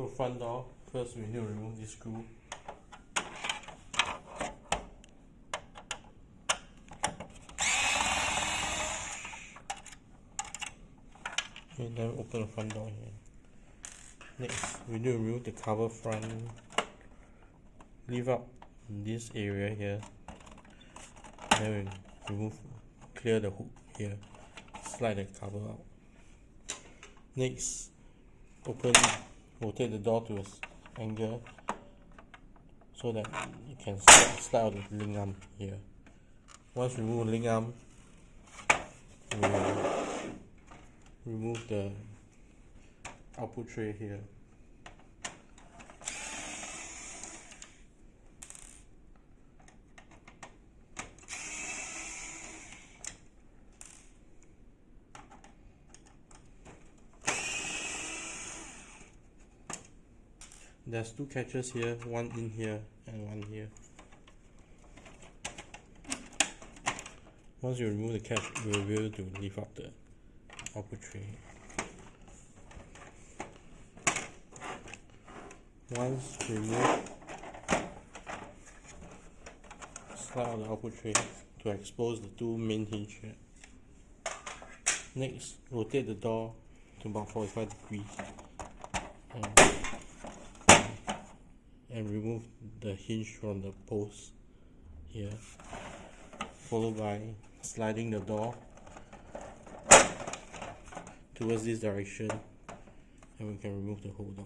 front door, first we need to remove this screw. Okay, then open the front door here. Next, we need to remove the cover front. Leave out this area here. Then we clear the hook here. Slide the cover out. Next, rotate the door to an angle so that you can slide out the link arm here. Once we remove the link arm, we will remove the output tray here. There's two catches here, one in here and one here. Once you remove the catch, you will be able to lift up the output tray. Once removed, slide out the output tray to expose the two main hinge here. Next, rotate the door to about 45 degrees and remove the hinge from the post here, followed by sliding the door towards this direction, and we can remove the whole door.